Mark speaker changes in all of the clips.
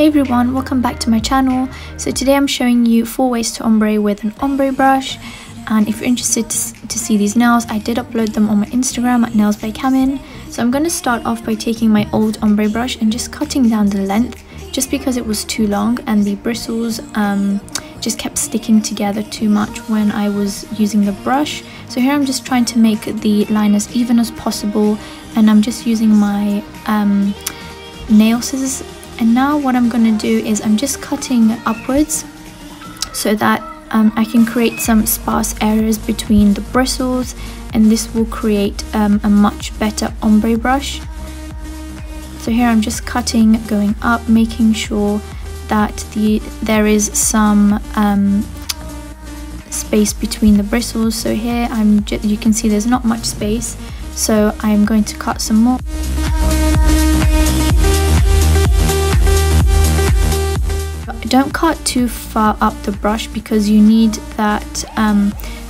Speaker 1: Hey everyone, welcome back to my channel. So today I'm showing you 4 ways to ombre with an ombre brush, and if you're interested to see these nails, I did upload them on my Instagram at Nailsbykamin. So I'm going to start off by taking my old ombre brush and just cutting down the length, just because it was too long and the bristles just kept sticking together too much when I was using the brush. So here I'm just trying to make the line as even as possible, and I'm just using my nail scissors. And now what I'm going to do is I'm just cutting upwards so that I can create some sparse areas between the bristles, and this will create a much better ombre brush. So here I'm just cutting, going up, making sure that there is some space between the bristles. So here you can see there's not much space, so I'm going to cut some more. Don't cut too far up the brush because you need that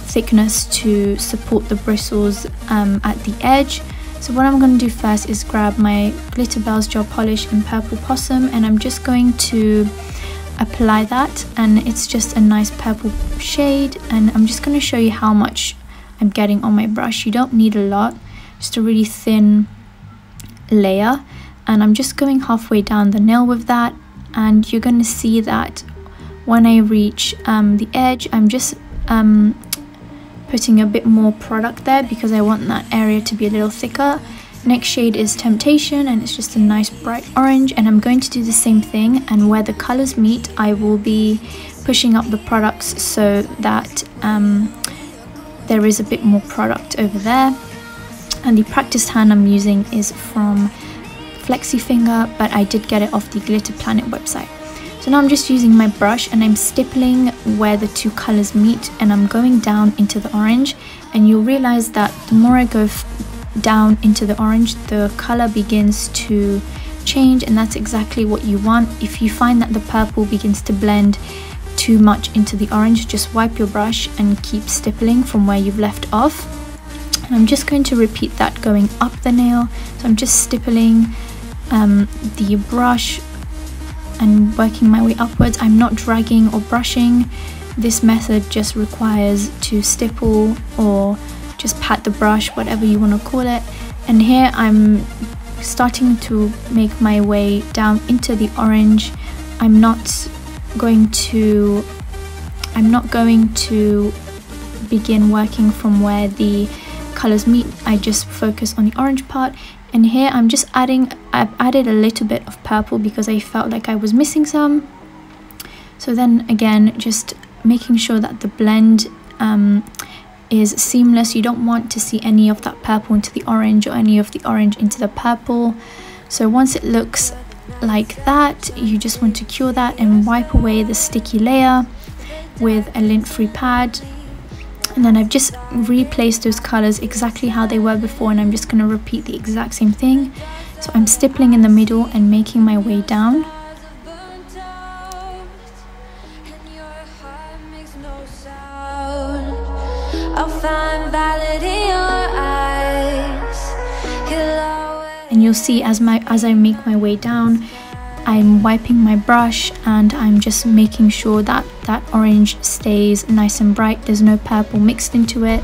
Speaker 1: thickness to support the bristles at the edge. So what I'm going to do first is grab my Glitter Bells gel polish in purple possum, and I'm just going to apply that, and it's just a nice purple shade, and I'm just going to show you how much I'm getting on my brush. You don't need a lot, just a really thin layer, and I'm just going halfway down the nail with that. And you're going to see that when I reach the edge, I'm just putting a bit more product there because I want that area to be a little thicker. Next shade is Temptation, and it's just a nice bright orange, and I'm going to do the same thing, and where the colors meet I will be pushing up the products so that there is a bit more product over there. And the practiced hand I'm using is from Flexi Finger, but I did get it off the Glitter Planet website. So now I'm just using my brush and I'm stippling where the two colors meet, and I'm going down into the orange, and you'll realize that the more I go down into the orange, the color begins to change, and that's exactly what you want. If you find that the purple begins to blend too much into the orange, just wipe your brush and keep stippling from where you've left off. And I'm just going to repeat that going up the nail. So I'm just stippling the brush and working my way upwards. I'm not dragging or brushing. This method just requires to stipple or just pat the brush, whatever you want to call it. And here I'm starting to make my way down into the orange. I'm not going to begin working from where the colors meet. I just focus on the orange part. And here I've added a little bit of purple because I felt like I was missing some. So then again, just making sure that the blend is seamless. You don't want to see any of that purple into the orange or any of the orange into the purple. So once it looks like that, you just want to cure that and wipe away the sticky layer with a lint-free pad. And then I've just replaced those colors exactly how they were before, and I'm just going to repeat the exact same thing. So I'm stippling in the middle and making my way down. And you'll see as I make my way down, I'm wiping my brush and I'm just making sure that that orange stays nice and bright. There's no purple mixed into it.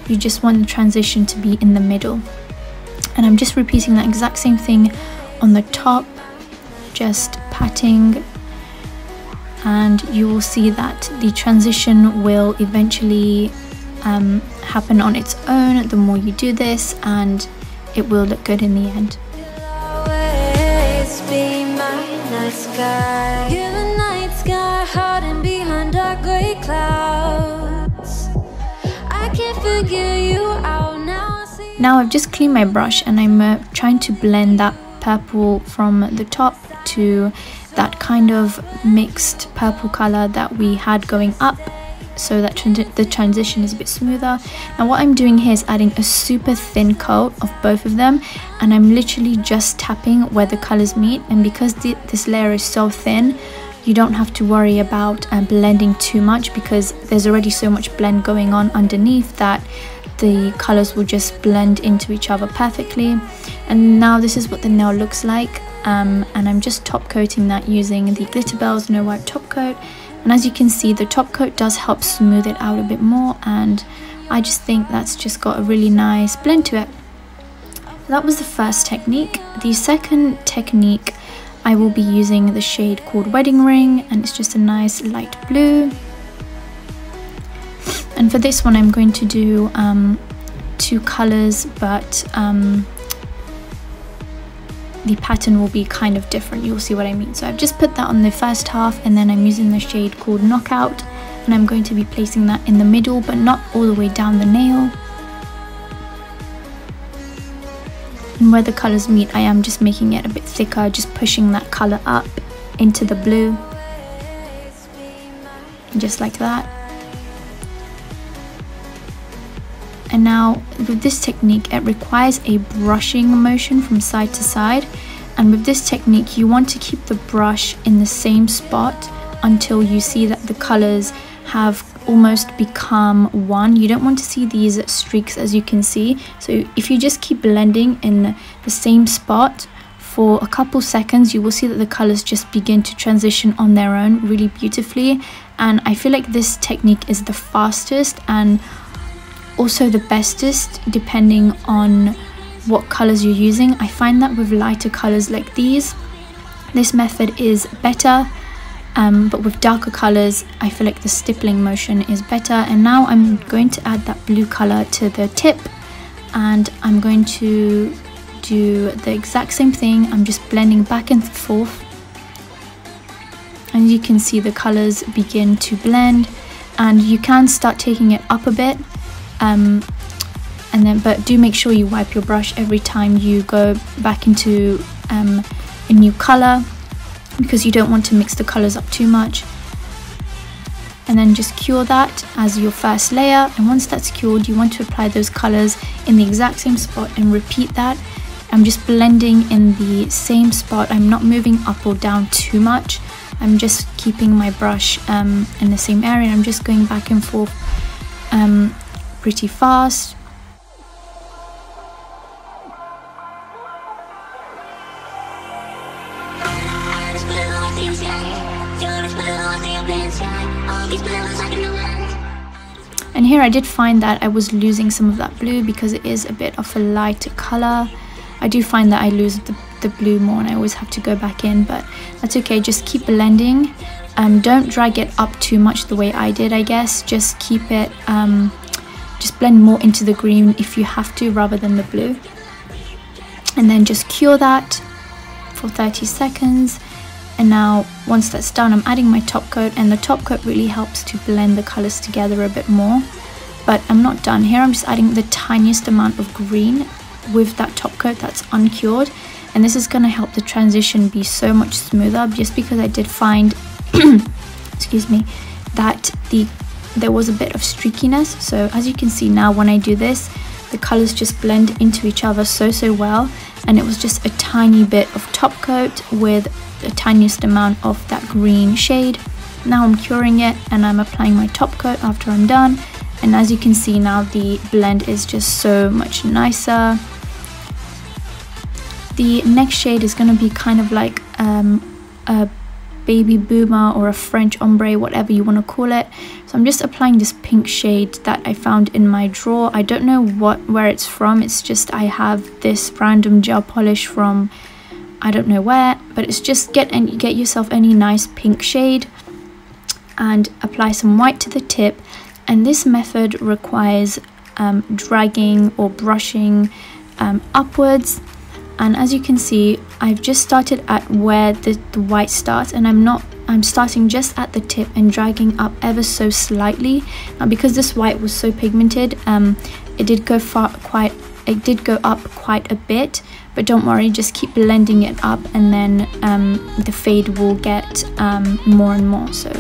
Speaker 1: You just want the transition to be in the middle. And I'm just repeating that exact same thing on the top, just patting, and you will see that the transition will eventually happen on its own the more you do this, and it will look good in the end.
Speaker 2: You're the night sky hiding behind dark gray clouds. I can't figure you out now.
Speaker 1: Now I've just cleaned my brush and I'm trying to blend that purple from the top to that kind of mixed purple color that we had going up, so that the transition is a bit smoother. Now what I'm doing here is adding a super thin coat of both of them, and I'm literally just tapping where the colors meet, and because this layer is so thin, you don't have to worry about blending too much because there's already so much blend going on underneath that the colors will just blend into each other perfectly. And now this is what the nail looks like. and I'm just top coating that using the Glitterbels No Wipe top coat. And as you can see, the top coat does help smooth it out a bit more, and I just think that's just got a really nice blend to it. That was the first technique. The second technique, I will be using the shade called Wedding Ring, and it's just a nice light blue. And for this one I'm going to do 2 colors, but the pattern will be kind of different. You'll see what I mean. So I've just put that on the first half, and then I'm using the shade called Knockout, and I'm going to be placing that in the middle but not all the way down the nail. And where the colors meet, I am just making it a bit thicker, just pushing that color up into the blue, just like that. And now with this technique, it requires a brushing motion from side to side, and with this technique you want to keep the brush in the same spot until you see that the colors have almost become one. You don't want to see these streaks, as you can see. So if you just keep blending in the same spot for a couple seconds, you will see that the colors just begin to transition on their own really beautifully. And I feel like this technique is the fastest and also the bestest depending on what colors you're using. I find that with lighter colors like these, this method is better, but with darker colors I feel like the stippling motion is better. And now I'm going to add that blue color to the tip, and I'm going to do the exact same thing. I'm just blending back and forth, and you can see the colors begin to blend, and you can start taking it up a bit. But do make sure you wipe your brush every time you go back into a new color, because you don't want to mix the colors up too much. And then just cure that as your first layer, and once that's cured you want to apply those colors in the exact same spot and repeat that. I'm just blending in the same spot. I'm not moving up or down too much. I'm just keeping my brush in the same area. I'm just going back and forth pretty fast. And here I did find that I was losing some of that blue because it is a bit of a lighter color. I do find that I lose the blue more, and I always have to go back in, but that's okay. Just keep blending. Don't drag it up too much the way I did, I guess. Just keep it, just blend more into the green if you have to rather than the blue. And then just cure that for 30 seconds. And now once that's done, I'm adding my top coat, and the top coat really helps to blend the colors together a bit more. But I'm not done here. I'm just adding the tiniest amount of green with that top coat that's uncured, and this is going to help the transition be so much smoother, just because I did find excuse me, that there was a bit of streakiness. So as you can see now, when I do this, the colors just blend into each other so well, and it was just a tiny bit of top coat with the tiniest amount of that green shade. Now I'm curing it, and I'm applying my top coat after I'm done, and as you can see now, the blend is just so much nicer. The next shade is going to be kind of like a baby boomer or a French ombre, whatever you want to call it. So I'm just applying this pink shade that I found in my drawer. I don't know where it's from. It's just I have this random gel polish from I don't know where, but it's just get yourself any nice pink shade and apply some white to the tip. And this method requires dragging or brushing upwards. And as you can see, I've just started at where the white starts, and I'm starting just at the tip and dragging up ever so slightly. Now because this white was so pigmented, it did go up quite a bit, but don't worry, just keep blending it up, and then the fade will get more and more. So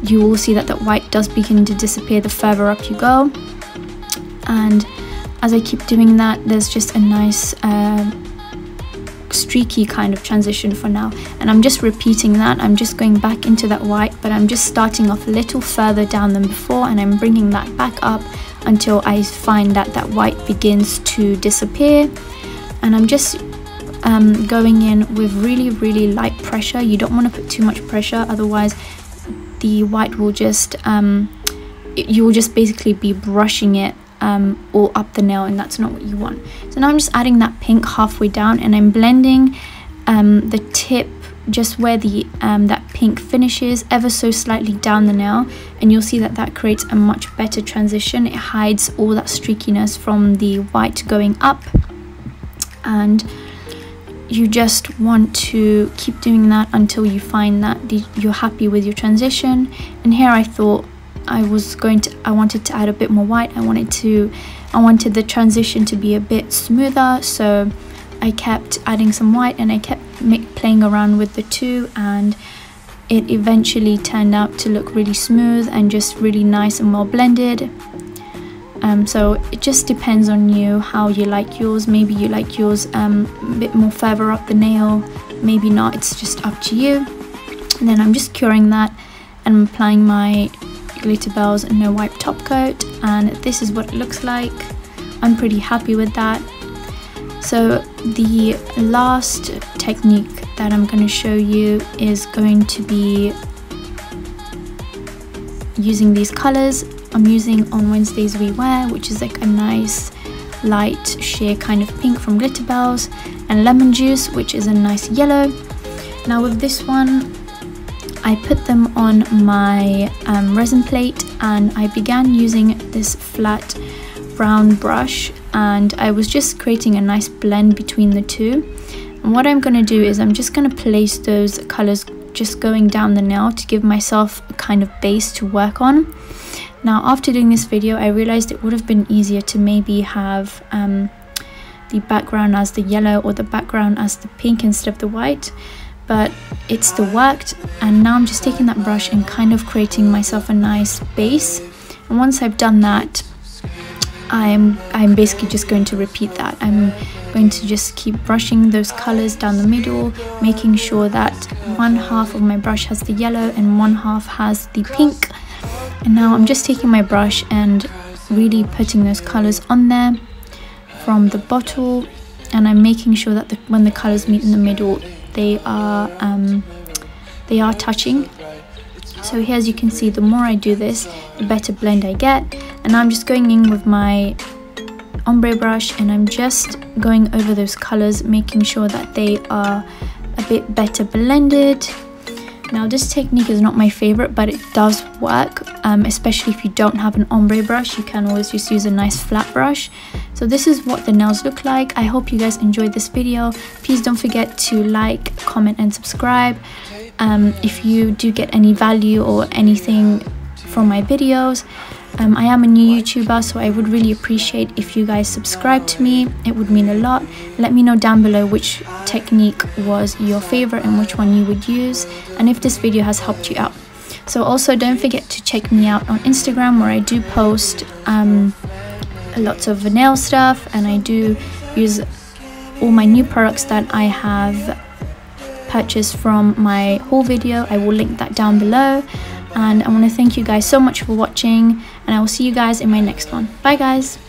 Speaker 1: you will see that white does begin to disappear the further up you go. And as I keep doing that, there's just a nice streaky kind of transition for now, and I'm just repeating that. I'm just going back into that white, but I'm just starting off a little further down than before, and I'm bringing that back up until I find that white begins to disappear. And I'm just going in with really light pressure. You don't want to put too much pressure, otherwise the white will just you will just basically be brushing it all up the nail, and that's not what you want. So now I'm just adding that pink halfway down, and I'm blending the tip just where the that pink finishes ever so slightly down the nail, and you'll see that that creates a much better transition. It hides all that streakiness from the white going up, and you just want to keep doing that until you find that you're happy with your transition. And here I thought I wanted to add a bit more white. I wanted the transition to be a bit smoother, so I kept adding some white, and I kept playing around with the two, and it eventually turned out to look really smooth and just really nice and well blended. So it just depends on you how you like yours. Maybe you like yours a bit more further up the nail, maybe not, it's just up to you. And then I'm just curing that, and I'm applying my Glitter Bells No Wipe top coat, and this is what it looks like. I'm pretty happy with that. So the last technique that I'm going to show you is going to be using these colors. I'm using On Wednesdays We Wear, which is like a nice light sheer kind of pink from Glitter Bells, and Lemon Juice, which is a nice yellow. Now with this one, I put them on my resin plate, and I began using this flat brown brush, and I was just creating a nice blend between the two. And what I'm going to do is I'm just going to place those colors just going down the nail to give myself a kind of base to work on. Now after doing this video, I realized it would have been easier to maybe have the background as the yellow or the background as the pink instead of the white, but it still worked. And now I'm just taking that brush and kind of creating myself a nice base. And once I've done that, I'm basically just going to repeat that. I'm going to just keep brushing those colors down the middle, making sure that one half of my brush has the yellow and one half has the pink. And now I'm just taking my brush and really putting those colors on there from the bottle, and I'm making sure that when the colors meet in the middle, they are touching. So here, as you can see, the more I do this, the better blend I get. And now I'm just going in with my ombre brush, and I'm just going over those colors, making sure that they are a bit better blended. Now this technique is not my favorite, but it does work, especially if you don't have an ombre brush. You can always just use a nice flat brush. So this is what the nails look like. I hope you guys enjoyed this video. Please don't forget to like, comment and subscribe. If you do get any value or anything from my videos. I am a new YouTuber, so I would really appreciate if you guys subscribe to me. It would mean a lot. Let me know down below which technique was your favorite and which one you would use, and if this video has helped you out. So also don't forget to check me out on Instagram, where I do post lots of nail stuff, and I do use all my new products that I have purchased from my haul video. I will link that down below. And I want to thank you guys so much for watching, and I will see you guys in my next one. Bye guys!